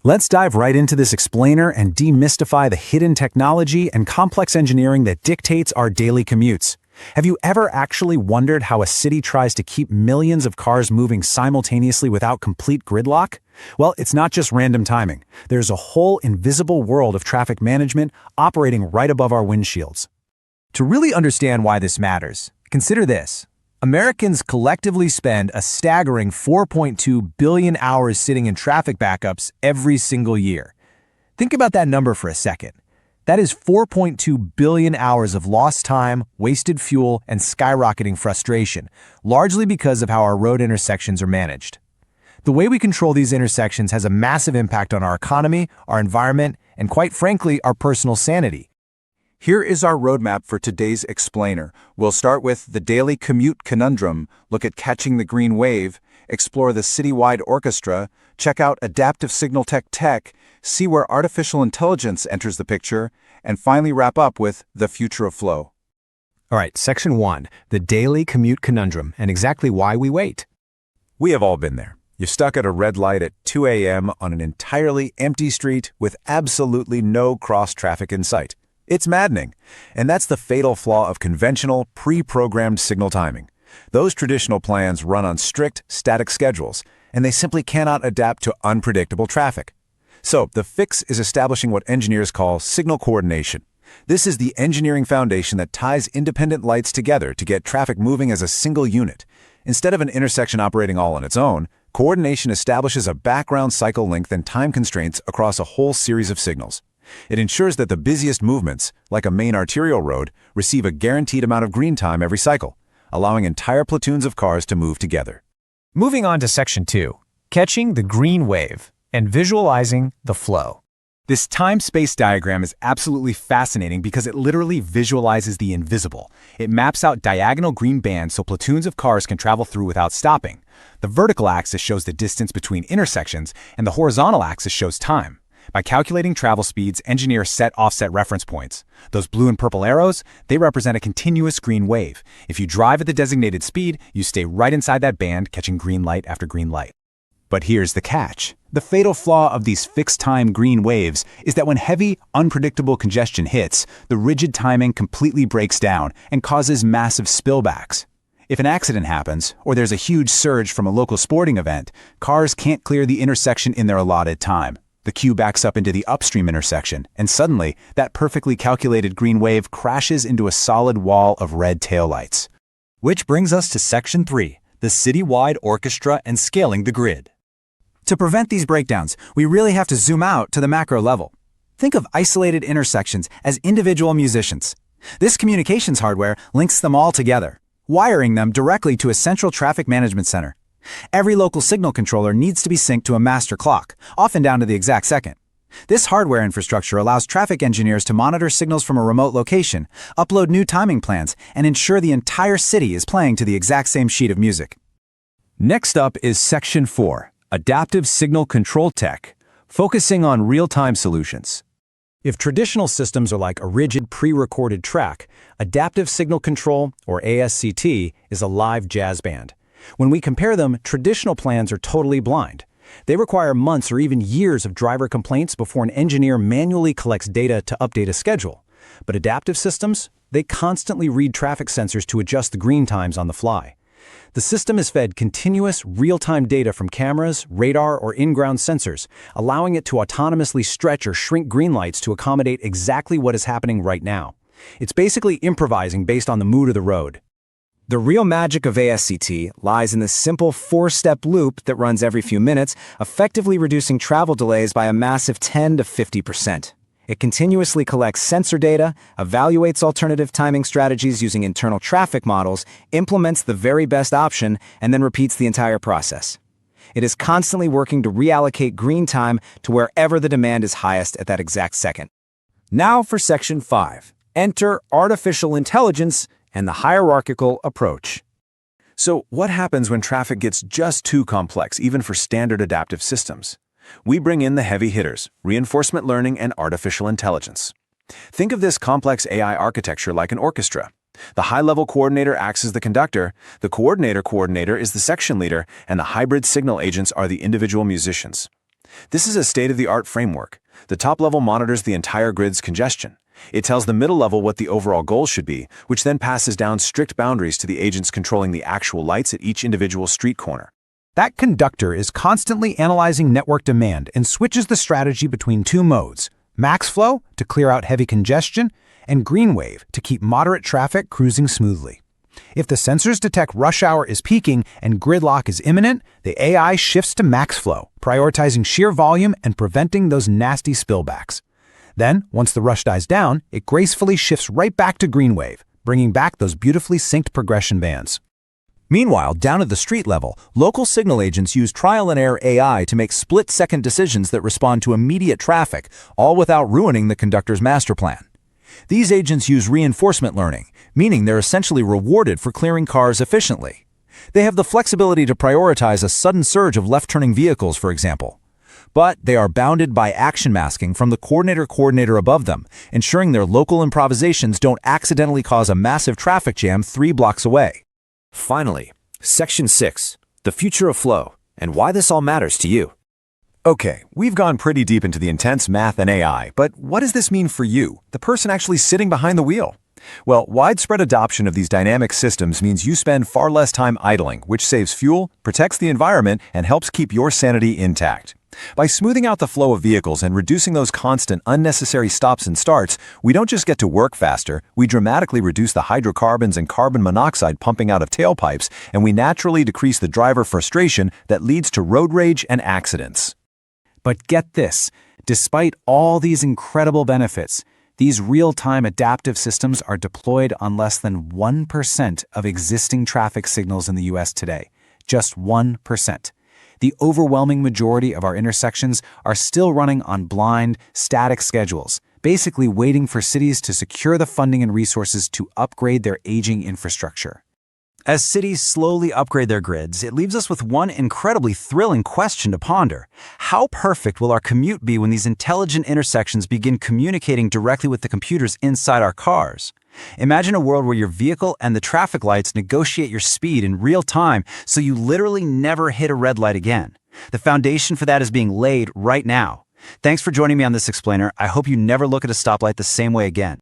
Let's dive right into this explainer and demystify the hidden technology and complex engineering that dictates our daily commutes. Have you ever actually wondered how a city tries to keep millions of cars moving simultaneously without complete gridlock? Well, it's not just random timing. There's a whole invisible world of traffic management operating right above our windshields. To really understand why this matters, consider this. Americans collectively spend a staggering 4.2 billion hours sitting in traffic backups every single year. Think about that number for a second. That is 4.2 billion hours of lost time, wasted fuel, and skyrocketing frustration, largely because of how our road intersections are managed. The way we control these intersections has a massive impact on our economy, our environment, and quite frankly, our personal sanity. Here is our roadmap for today's explainer. We'll start with the daily commute conundrum, look at catching the green wave, explore the citywide orchestra, check out adaptive signal tech, see where artificial intelligence enters the picture, and finally wrap up with the future of flow. All right, Section 1, the daily commute conundrum and exactly why we wait. We have all been there. You're stuck at a red light at 2 a.m. on an entirely empty street with absolutely no cross-traffic in sight. It's maddening, and that's the fatal flaw of conventional, pre-programmed signal timing. Those traditional plans run on strict, static schedules, and they simply cannot adapt to unpredictable traffic. So, the fix is establishing what engineers call signal coordination. This is the engineering foundation that ties independent lights together to get traffic moving as a single unit. Instead of an intersection operating all on its own, coordination establishes a background cycle length and time constraints across a whole series of signals. It ensures that the busiest movements, like a main arterial road, receive a guaranteed amount of green time every cycle, allowing entire platoons of cars to move together. Moving on to Section 2, catching the green wave and visualizing the flow. This time-space diagram is absolutely fascinating because it literally visualizes the invisible. It maps out diagonal green bands so platoons of cars can travel through without stopping. The vertical axis shows the distance between intersections, and the horizontal axis shows time. By calculating travel speeds, engineers set offset reference points. Those blue and purple arrows, they represent a continuous green wave. If you drive at the designated speed, you stay right inside that band, catching green light after green light. But here's the catch. The fatal flaw of these fixed-time green waves is that when heavy, unpredictable congestion hits, the rigid timing completely breaks down and causes massive spillbacks. If an accident happens, or there's a huge surge from a local sporting event, cars can't clear the intersection in their allotted time. The queue backs up into the upstream intersection, and suddenly, that perfectly calculated green wave crashes into a solid wall of red taillights. Which brings us to Section 3, the citywide orchestra and scaling the grid. To prevent these breakdowns, we really have to zoom out to the macro level. Think of isolated intersections as individual musicians. This communications hardware links them all together, wiring them directly to a central traffic management center. Every local signal controller needs to be synced to a master clock, often down to the exact second. This hardware infrastructure allows traffic engineers to monitor signals from a remote location, upload new timing plans, and ensure the entire city is playing to the exact same sheet of music. Next up is Section 4, adaptive signal control tech, focusing on real-time solutions. If traditional systems are like a rigid pre-recorded track, adaptive signal control, or ASCT, is a live jazz band. When we compare them, traditional plans are totally blind. They require months or even years of driver complaints before an engineer manually collects data to update a schedule. But adaptive systems, they constantly read traffic sensors to adjust the green times on the fly. The system is fed continuous, real-time data from cameras, radar, or in-ground sensors, allowing it to autonomously stretch or shrink green lights to accommodate exactly what is happening right now. It's basically improvising based on the mood of the road. The real magic of ASCT lies in the simple 4-step loop that runs every few minutes, effectively reducing travel delays by a massive 10 to 50%. It continuously collects sensor data, evaluates alternative timing strategies using internal traffic models, implements the very best option, and then repeats the entire process. It is constantly working to reallocate green time to wherever the demand is highest at that exact second. Now for Section 5, enter artificial intelligence and the hierarchical approach. So, what happens when traffic gets just too complex, even for standard adaptive systems? We bring in the heavy hitters, reinforcement learning and artificial intelligence. Think of this complex AI architecture like an orchestra. The high-level coordinator acts as the conductor, the coordinator is the section leader, and the hybrid signal agents are the individual musicians. This is a state-of-the-art framework. The top level monitors the entire grid's congestion. It tells the middle level what the overall goal should be, which then passes down strict boundaries to the agents controlling the actual lights at each individual street corner. That conductor is constantly analyzing network demand and switches the strategy between two modes: max flow to clear out heavy congestion, and green wave to keep moderate traffic cruising smoothly. If the sensors detect rush hour is peaking and gridlock is imminent, the AI shifts to max flow, prioritizing sheer volume and preventing those nasty spillbacks. Then, once the rush dies down, it gracefully shifts right back to green wave, bringing back those beautifully synced progression bands. Meanwhile, down at the street level, local signal agents use trial-and-error AI to make split-second decisions that respond to immediate traffic, all without ruining the conductor's master plan. These agents use reinforcement learning, meaning they're essentially rewarded for clearing cars efficiently. They have the flexibility to prioritize a sudden surge of left-turning vehicles, for example. But they are bounded by action masking from the coordinator above them, ensuring their local improvisations don't accidentally cause a massive traffic jam 3 blocks away. Finally, Section 6, the future of flow, and why this all matters to you. Okay, we've gone pretty deep into the intense math and AI, but what does this mean for you, the person actually sitting behind the wheel? Well, widespread adoption of these dynamic systems means you spend far less time idling, which saves fuel, protects the environment, and helps keep your sanity intact. By smoothing out the flow of vehicles and reducing those constant, unnecessary stops and starts, we don't just get to work faster, we dramatically reduce the hydrocarbons and carbon monoxide pumping out of tailpipes, and we naturally decrease the driver frustration that leads to road rage and accidents. But get this, despite all these incredible benefits, these real-time adaptive systems are deployed on less than 1% of existing traffic signals in the US today. Just 1%. The overwhelming majority of our intersections are still running on blind, static schedules, basically waiting for cities to secure the funding and resources to upgrade their aging infrastructure. As cities slowly upgrade their grids, it leaves us with one incredibly thrilling question to ponder. How perfect will our commute be when these intelligent intersections begin communicating directly with the computers inside our cars? Imagine a world where your vehicle and the traffic lights negotiate your speed in real time so you literally never hit a red light again. The foundation for that is being laid right now. Thanks for joining me on this explainer. I hope you never look at a stoplight the same way again.